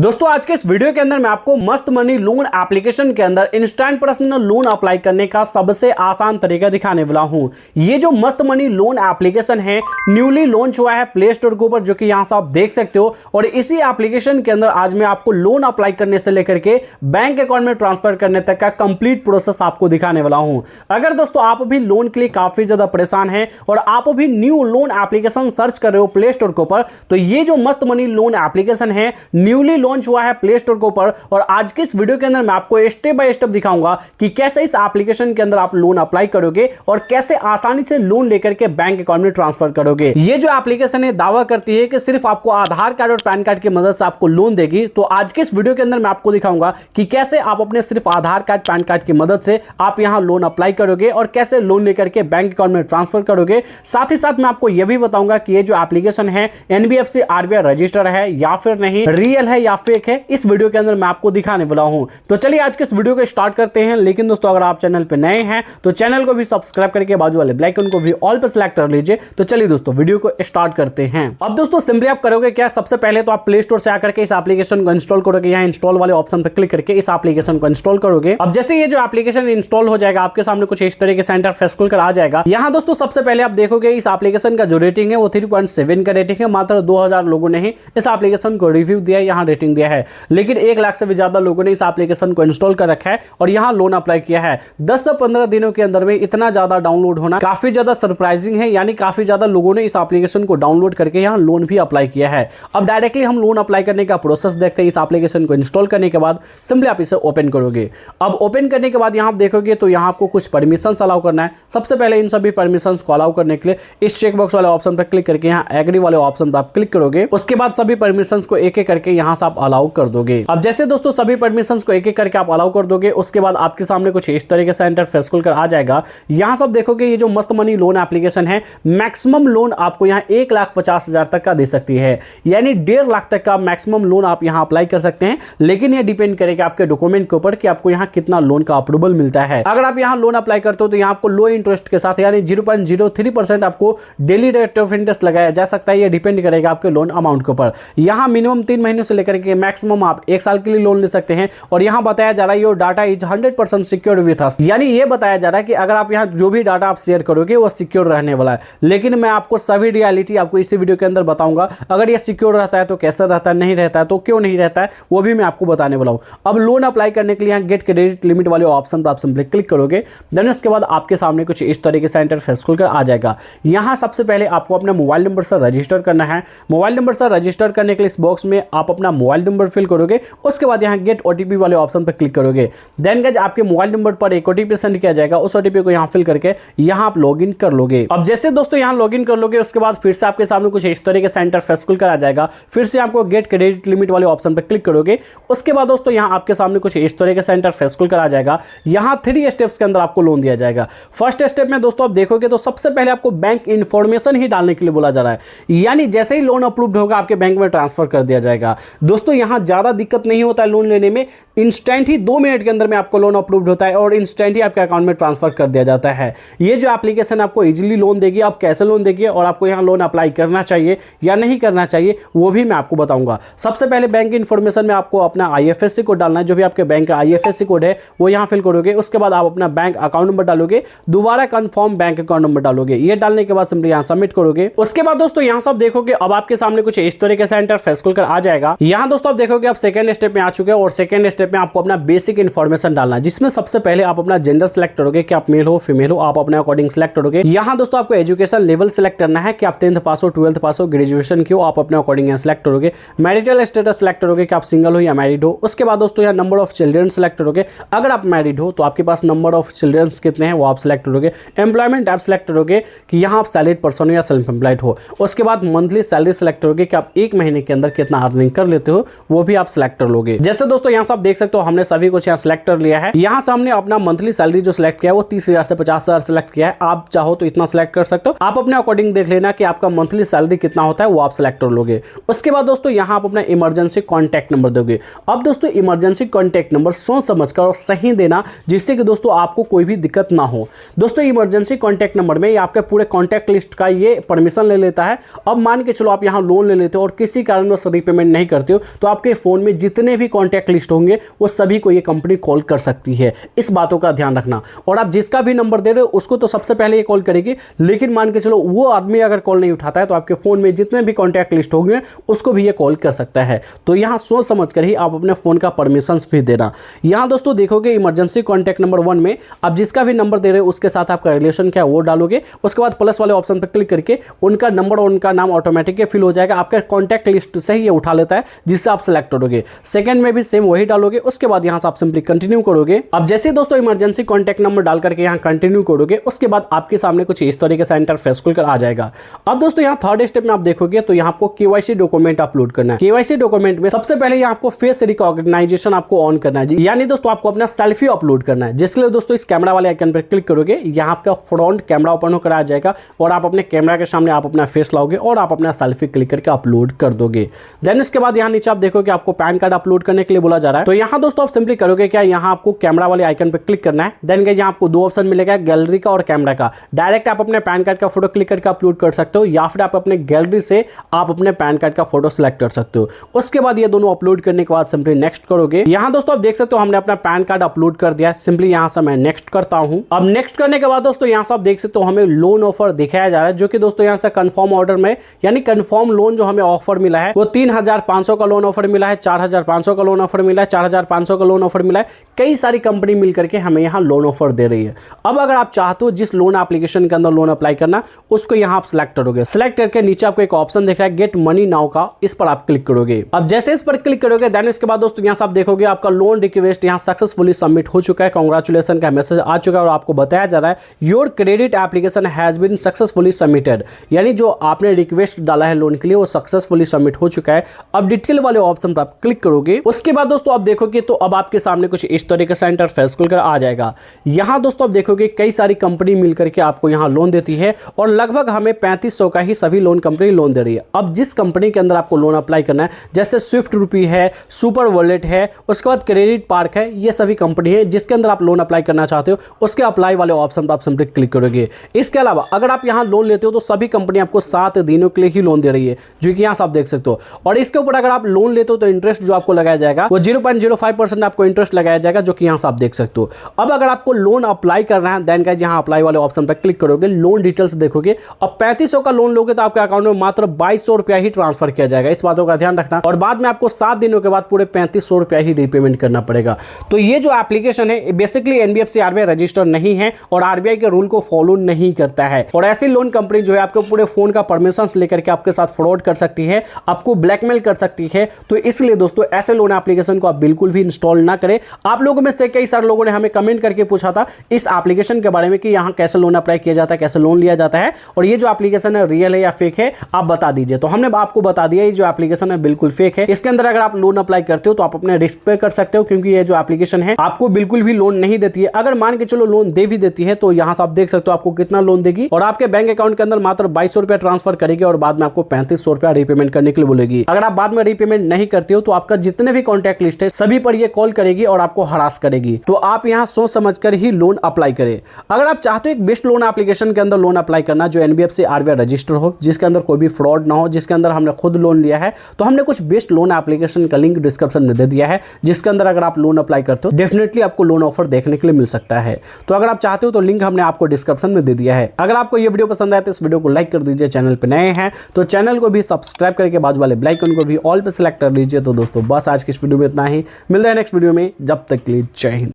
दोस्तों आज के इस वीडियो के अंदर मैं आपको मस्त मनी लोन एप्लीकेशन के अंदर इंस्टेंट पर्सनल लोन अप्लाई करने का सबसे आसान तरीका दिखाने वाला हूं। ये जो मस्त मनी लोन एप्लीकेशन है न्यूली लॉन्च हुआ है प्ले स्टोर के ऊपर, जो कि यहां से आप देख सकते हो। और इसी एप्लीकेशन के अंदर आज मैं आपको लोन अप्लाई करने से लेकर के बैंक अकाउंट में ट्रांसफर करने तक का कंप्लीट प्रोसेस आपको दिखाने वाला हूं। अगर दोस्तों आप भी लोन के लिए काफी ज्यादा परेशान हैं और आप भी न्यू लोन एप्लीकेशन सर्च कर रहे हो प्ले स्टोर के ऊपर, तो ये जो मस्त मनी लोन एप्लीकेशन है न्यूली लॉन्च हुआ है प्ले स्टोर के ऊपर। और आज के इस वीडियो के अंदर मैं आपको स्टेप बाय स्टेप दिखाऊंगा कि कैसे इस एप्लीकेशन के अंदर आप लोन अप्लाई करोगे और कैसे आसानी से लोन लेकर के बैंक अकाउंट में ट्रांसफर करोगे। ये जो एप्लीकेशन है दावा करती है कि सिर्फ आपको आधार कार्ड और पैन कार्ड की मदद से आपको लोन देगी। तो आज के इस वीडियो के अंदर मैं आपको दिखाऊंगा कि कैसे आप अपने सिर्फ आधार कार्ड पैन कार्ड की मदद से आप यहां लोन अप्लाई करोगे और कैसे लोन लेकर के बैंक अकाउंट में ट्रांसफर करोगे। साथ ही साथ मैं आपको यह भी बताऊंगा कि ये जो एप्लीकेशन है एनबीएफसी आरबीआई रजिस्टर है या फिर नहीं, रियल है या फेक है, इस वीडियो के अंदर मैं आपको दिखाने वाला हूं। तो चलिए आज के इस वीडियो को स्टार्ट करते हैं। लेकिन दोस्तों अगर आप चैनल पे नए हैं तो चैनल को भी सब्सक्राइब करके बाजू वाले बेल आइकन को भी ऑल पे सिलेक्ट कर लीजिए। तो चलिए दोस्तों वीडियो को स्टार्ट करते हैं। अब दोस्तों सिंपली आप करोगे क्या, सबसे पहले तो आप प्ले स्टोर से आकर के इस एप्लीकेशन को इंस्टॉल करोगे। यहाँ इंस्टॉल वाले ऑप्शन पर क्लिक करके इस एप्लीकेशन को इंस्टॉल करोगे। अब जैसे ये जो एप्लीकेशन इंस्टॉल हो जाएगा आपके सामने कुछ इस तरीके से इंटरफेस खुलकर आ जाएगा। यहाँ दोस्तों सबसे पहले आप देखोगे इस एप्लीकेशन का जो रेटिंग है वो 3.7 का रेटिंग है। मात्र 2000 लोगों ने ही इस एप्लीकेशन को रिव्यू दिया है, यहाँ रेटिंग दिया है। लेकिन 1 लाख से भी ज्यादा लोगों ने इस एप्लीकेशन को इंस्टॉल कर रखा है और यहां लोन अप्लाई किया है। 10 से 15 दिनों के अंदर में इतना ज्यादा डाउनलोड होना काफी ज्यादा सरप्राइजिंग है। यानी काफी ज्यादा लोगों ने इस एप्लीकेशन को डाउनलोड करके यहां लोन भी अप्लाई किया है। अब डायरेक्टली हम लोन अप्लाई करने का प्रोसेस देखते हैं। इस एप्लीकेशन को इंस्टॉल करने के बाद सिंपली आप इसे ओपन करोगे। अब ओपन करने के बाद यहां आप देखोगे तो यहां आपको कुछ परमिशन अलाउ करना है। सबसे पहले इन सभी परमिशन को अलाउ करने के लिए इस चेकबॉक्स वाले ऑप्शन पर क्लिक करके यहां एग्री वाले ऑप्शन पर आप क्लिक करोगे। उसके बाद सभी परमिशन को एक एक करके यहां से आप अलाउ कर दोगे। अब जैसे दोस्तों सभी परमिशंस को एक एक करके आप अलाउ कर दोगे, उसके बाद आपके सामने कुछ इस तरीके से इंटरफेस खुलकर आ जाएगा। यहां सब देखोगे ये जो मस्त मनी लोन एप्लीकेशन है मैक्सिमम लोन आपको यहां 1,50,000 तक का दे सकती है। यानी 1.5 लाख तक का मैक्सिमम लोन आप यहां अप्लाई कर सकते हैं। लेकिन ये डिपेंड करेगा आपके डॉक्यूमेंट के ऊपर कि आपको यहां कितना लोन का अप्रूवल मिलता है। अगर आप यहां लोन अप्लाई करते हो तो यहां आपको लो इंटरेस्ट के साथ यानी 0.03% आपको डेली रेट ऑफ इंटरेस्ट लगाया जा सकता है। ये डिपेंड करेगा आपके लोन अमाउंट के ऊपर। यहां मिनिमम 3 महीनों से लेकर के मैक्सिमम आप 1 साल के लिए लोन ले सकते हैं। और यहां बताया जा रहा है your data is 100% secure with us, यानी ये बताया जा रहा है कि अगर आप यहां जो भी डाटा आप शेयर करोगे वो सिक्योर रहने वाला है। लेकिन मैं आपको सभी रियलिटी आपको इसी वीडियो के अंदर बताऊंगा। अगर ये सिक्योर रहता है तो कैसा रहता है, नहीं रहता है तो क्यों नहीं रहता है, वो भी मैं आपको बताने वाला हूं। अब लोन अप्लाई करने के लिए यहां गेट क्रेडिट लिमिट वाले ऑप्शन पर आप सिंपली क्लिक करोगे। देन उसके बाद आपके सामने कुछ इस तरीके से इंटरफेस खुलकर आ जाएगा। यहां सबसे पहले आपको अपना मोबाइल नंबर से रजिस्टर करना है। मोबाइल नंबर से रजिस्टर करने के लिए इस बॉक्स में आप अपना मोबाइल नंबर फिल करोगे। उसके बाद यहां गेट ओटीपी वाले ऑप्शन पर क्लिक करोगे। देन गाइस आपके मोबाइल नंबर पर एक ओटीपी सेंड किया जाएगा। उस ओटीपी को यहां फिल करके यहां आप लॉगिन कर लोगे। अब जैसे दोस्तों यहां लॉगिन कर लोगे उसके बाद फिर से आपके सामने कुछ इस तरीके से इंटरफेस खुलकर आ जाएगा। फिर से आपको गेट क्रेडिट लिमिट वाले ऑप्शन पर क्लिक करोगे। उसके बाद दोस्तों यहां आपके सामने कुछ इस तरीके से इंटरफेस खुलकर आ जाएगा। यहां 3 स्टेप्स के अंदर आपको लोन दिया जाएगा। फर्स्ट स्टेप में दोस्तों आप देखोगे तो सबसे पहले आपको बैंक इंफॉर्मेशन ही डालने के लिए बोला जा रहा है। यानी जैसे ही लोन अप्रूव्ड होगा आपके बैंक में ट्रांसफर कर दिया जाएगा। दोस्तों यहां ज्यादा दिक्कत नहीं होता है लोन लेने में। इंस्टेंट ही 2 मिनट के अंदर में आपको लोन अप्रूव्ड होता है और इंस्टेंट ही आपके अकाउंट में ट्रांसफर कर दिया जाता है। ये जो एप्लीकेशन आपको इजीली लोन देगी, आप कैसे लोन देगी और आपको यहां लोन अप्लाई करना चाहिए या नहीं करना चाहिए वो भी मैं आपको बताऊंगा। सबसे पहले बैंक इन्फॉर्मेशन में आपको अपना आईएफएससी कोड डालना है। जो भी आपके बैंक का आईएफएससी कोड है वो यहां फिल करोगे। उसके बाद आप अपना बैंक अकाउंट नंबर डालोगे, दोबारा कंफर्म बैंक अकाउंट नंबर डालोगे। ये डालने के बाद सिंपली यहां सबमिट करोगे। उसके बाद दोस्तों यहां सब देखोगे अब आपके सामने कुछ इस तरीके से इंटरफेस खुलकर आ जाएगा। यहां दोस्तों आप देखोगे आप सेकंड स्टेप में आ चुके हैं और सेकंड स्टेप में आपको अपना बेसिक इन्फॉर्मेशन डालना है, जिसमें सबसे पहले आप अपना जेंडर सेलेक्ट करोगे कि आप मेल हो फीमेल हो, आप अपने अकॉर्डिंग सेलेक्ट करोगे। यहां दोस्तों आपको एजुकेशन लेवल सेलेक्ट करना है कि आप 10th पास हो, 12th पास हो, ग्रेजुएशन की हो, आप अपने अकॉर्डिंग यहां सेलेक्ट करोगे। मैरिटल स्टेटस सेलेक्ट करोगे कि आप सिंगल हो या मैरिड हो। उसके बाद दोस्तों यहां नंबर ऑफ चिल्ड्रन सेलेक्ट करोगे। अगर आप मैरिड हो तो आपके पास नंबर ऑफ चिल्ड्रन कितने हैं वो आप सेलेक्ट करोगे। एम्प्लॉयमेंट आप सेलेक्ट करोगे कि यहां आप सैलरीड पर्सन हो या सेल्फ एम्प्लॉयड हो। उसके बाद मंथली सैलरी सेलेक्ट करोगे कि आप 1 महीने के अंदर कितना अर्निंग कर लेते हो, वो भी आप सेलेक्ट कर लोगे। जैसे दोस्तों यहां से आप देख सकते हो हमने सभी कुछ यहां सेलेक्ट कर लिया है। यहां से हमने अपना मंथली सैलरी जो सेलेक्ट किया है वो 30,000 से 50,000 सेलेक्ट किया है। आप चाहो तो इतना सेलेक्ट कर सकते हो। आप अपने अकॉर्डिंग देख लेना कि आपका मंथली सैलरी कितना होता है वो आप सेलेक्ट कर लोगे। उसके बाद दोस्तों यहां आप अपना इमरजेंसी कॉन्टैक्ट नंबर दोगे। अब दोस्तों इमरजेंसी कॉन्टैक्ट नंबर सोच समझकर और सही देना, जिससे कि दोस्तों आपको कोई भी दिक्कत ना हो। दोस्तों इमरजेंसी कॉन्टैक्ट नंबर में आपके पूरे कॉन्टैक्ट लिस्ट का ये परमिशन ले लेता है। अब मान के चलो आप यहां लोन ले लेते हो और किसी कारणवश रीपेमेंट नहीं करते हो तो आपके फ़ोन में जितने भी कॉन्टैक्ट लिस्ट होंगे वो सभी को ये कंपनी कॉल कर सकती है। इस बातों का ध्यान रखना। और आप जिसका भी नंबर दे रहे हो उसको तो सबसे पहले ये कॉल करेगी, लेकिन मान के चलो वो आदमी अगर कॉल नहीं उठाता है तो आपके फ़ोन में जितने भी कॉन्टैक्ट लिस्ट होंगे उसको भी ये कॉल कर सकता है। तो यहाँ सोच समझ कर ही आप अपने फ़ोन का परमिशंस भी देना। यहाँ दोस्तों देखोगे इमरजेंसी कॉन्टैक्ट नंबर 1 में आप जिसका भी नंबर दे रहे हो उसके साथ आपका रिलेशन क्या है वो डालोगे। उसके बाद प्लस वाले ऑप्शन पर क्लिक करके उनका नंबर और उनका नाम ऑटोमेटिक फिल हो जाएगा। आपके कॉन्टैक्ट लिस्ट से ही ये उठा लेता है जिससे आप सेलेक्ट करोगे। सेकंड में भी सेम वही डालोगे। उसके बाद यहाँ से आप सिंपली कंटिन्यू करोगे। अब जैसे दोस्तों इमरजेंसी कॉन्टैक्ट नंबर डाल करके यहाँ कंटिन्यू करोगे उसके बाद आपके सामने कुछ इस तरीके से इंटरफेस खुलकर आ जाएगा। अब दोस्तों यहाँ थर्ड स्टेप में आप देखोगे तो यहाँ आपको केवाईसी डॉक्यूमेंट अपलोड करना है। केवाईसी डॉक्यूमेंट में सबसे पहले यहाँ आपको फेस रिकॉग्नाइजेशन आपको ऑन करना है, यानी दोस्तों आपको अपना सेल्फी अपलोड करना है। जिसके लिए दोस्तों इस कैमरा वाले आइकन पर क्लिक करोगे, यहाँ आपका फ्रंट कैमरा ओपन होकर आ जाएगा और आप अपने कैमरा के सामने आप अपना फेस लाओगे और आप अपना सेल्फी क्लिक करके अपलोड कर दोगे। देन इसके बाद यहाँ नीचे आप देखोगे आपको पैन कार्ड अपलोड करने के लिए बोला जा रहा है। तो यहाँ दोस्तों आप सिंपली करोगे क्या, यहाँ आपको कैमरा वाले आइकन पर क्लिक करना है। देन यहाँ आपको दो ऑप्शन मिलेगा, गैलरी का और कैमरा का। डायरेक्ट आप अपने पैन कार्ड का फोटो क्लिक करके अपलोड कर सकते हो या फिर आप अपने गैलरी से आप अपने पैन कार्ड का फोटो सिलेक्ट कर सकते हो। उसके बाद ये दोनों अपलोड करने के बाद सिंपली नेक्स्ट करोगे। यहाँ दोस्तों आप देख सकते हो हमने अपना पैन कार्ड अपलोड कर दिया। सिंपली यहाँ से मैं नेक्स्ट करता हूँ। अब नेक्स्ट करने के बाद दोस्तों यहाँ से आप देख सकते हो हमें लोन ऑफर दिखाया जा रहा है, जो कि दोस्तों यहाँ से कंफर्म ऑर्डर में यानी कंफर्म लोन जो हमें ऑफर मिला है वो 3,500 का लोन ऑफर मिला है, 4,500 का लोन ऑफर मिला है, 4,500 का लोन ऑफर मिला है। कई सारी कंपनी मिल करके हमें यहाँ लोन ऑफर दे रही है। अब अगर आप चाहते हो जिस लोन एप्लीकेशन के अंदर लोन अप्लाई करना उसको यहाँ आप सिलेक्ट करोगे। सिलेक्ट करके नीचे आपको एक ऑप्शन दिख रहा है गेट मनी नाउ का, इस पर आप क्लिक करोगे। अब जैसे इस पर क्लिक करोगे देन इसके बाद दोस्तों यहाँ से आप देखोगे आपका लोन रिक्वेस्ट यहाँ सक्सेसफुली सबमिट हो चुका है, कांग्रेचुलेशन का मैसेज आ चुका है और आपको बताया जा रहा है your credit application has been successfully submitted, यानी जो आपने रिक्वेस्ट डाला है लोन के लिए वो सक्सेसफुली सबमिट हो चुका है। अब डिटेल वाले ऑप्शन पर आप क्लिक करोगे। उसके बाद दोस्तों आप देखोगे तो अब आपके सामने कुछ इस तरीके से इंटरफेस खुलकर आ जाएगा। यहाँ दोस्तों आप देखोगे कई सारी कंपनी मिलकर के आपको यहाँ लोन देती है और लगभग हमें 3500 का ही सभी लोन कंपनी लोन दे रही है। अब जिस कंपनी के अंदर आपको लोन अप्लाई करना है, जैसे स्विफ्ट रूपी है, सुपर वॉलेट है, उसके बाद क्रेडिट पार्क है, ये सभी कंपनी है जिसके अंदर आप लोन अप्लाई करना चाहते हो उसके अप्लाई वाले ऑप्शन पर आप सिंपली क्लिक करोगे। इसके अलावा अगर आप यहाँ लोन लेते हो तो सभी कंपनी आपको 7 दिनों के लिए ही लोन दे रही है, जो कि यहाँ से आप देख सकते हो। और इसके ऊपर अगर आप लोन लेते हो तो इंटरेस्ट जो आपको लगाया जाएगा वो 0.05% आपको इंटरेस्ट लगाया जाएगा, जो कि यहाँ से आप देख सकते हो। अब अगर आपको लोन अप्लाई करना है देन गाइस यहाँ अप्लाई वाले ऑप्शन पर क्लिक करोगे, लोन डिटेल्स देखोगे और 3500 का लोन लोगे तो आपके अकाउंट में मात्र 2200 रुपया ही ट्रांसफर किया जाएगा। इस बातों का ध्यान रखना। और बाद में आपको 7 दिनों के बाद पूरे 3500 रुपया ही रीपेमेंट करना पड़ेगा। तो ये जो एप्लीकेशन है बेसिकली एनबीएफसी आरबीआई रजिस्टर्ड नहीं है और आरबीआई के रूल को फॉलो नहीं करता है। और ऐसी लोन कंपनी जो है आपके पूरे फोन का परमिशन लेकर के आपके साथ फ्रॉड कर सकती है, आपको ब्लैकमेल कर सकती है। तो इसलिए दोस्तों ऐसे लोन एप्लीकेशन को आप बिल्कुल भी इंस्टॉल ना करें। आप लोगों में से कई सारे लोगों ने हमें कमेंट करके पूछा था इस एप्लीकेशन के बारे में कि यहाँ कैसे लोन अप्लाई किया जाता है, कैसे लोन लिया जाता है और ये जो एप्लीकेशन है रियल है या फेक है, आप बता दीजिए। तो हमने आपको बता दिया ये जो एप्लीकेशन है बिल्कुल फेक है। इसके अंदर अगर आप लोन अप्लाई करते हो तो आप अपने रिस्क पे कर सकते हो, क्योंकि ये जो एप्लीकेशन है आपको बिल्कुल भी लोन नहीं देती है। अगर मान के चलो लोन दे भी देती है तो यहाँ से आप देख सकते हो आपको कितना लोन देगी और आपके बैंक अकाउंट के अंदर मात्र 2200 रुपया ट्रांसफर करेगी और बाद में आपको 3500 रुपया रीपेमेंट करने के लिए बोलेगी। अगर आप बाद में रीपेमेंट नहीं करते हो तो आपका जितने भी कॉन्टैक्ट लिस्ट है सभी पर ये कॉल करेगी और आपको हरास करेगी। तो आप यहाँ सोच समझकर ही लोन अप्लाई करें। अगर आप चाहते हो एक बेस्ट लोन एप्लीकेशन के अंदर लोन अप्लाई करना जो एनबीएफसी आरबीआई रजिस्टर हो, जिसके अंदर कोई भी फ्रॉड ना हो, जिसके अंदर हमने खुद लोन लिया है, तो हमने कुछ बेस्ट लोन एप्लीकेशन का लिंक डिस्क्रिप्शन में दे दिया है, जिसके अंदर अगर आप लोन अप्लाई करते हो डेफिनेटली आपको लोन ऑफर देखने के लिए मिल सकता है। तो अगर आप चाहते हो तो लिंक हमने आपको डिस्क्रिप्शन में दे दिया है। अगर आपको ये वीडियो पसंद आए तो इस वीडियो को लाइक कर दीजिए। चैनल पे नए हैं तो चैनल को भी सब्सक्राइब करके बाजू वाले बेल आइकन को भी ऑल पे सिलेक्ट कर लीजिए। तो दोस्तों बस आज की इस वीडियो में इतना ही। मिलते हैं नेक्स्ट वीडियो में, जब तक के लिए जय हिंद।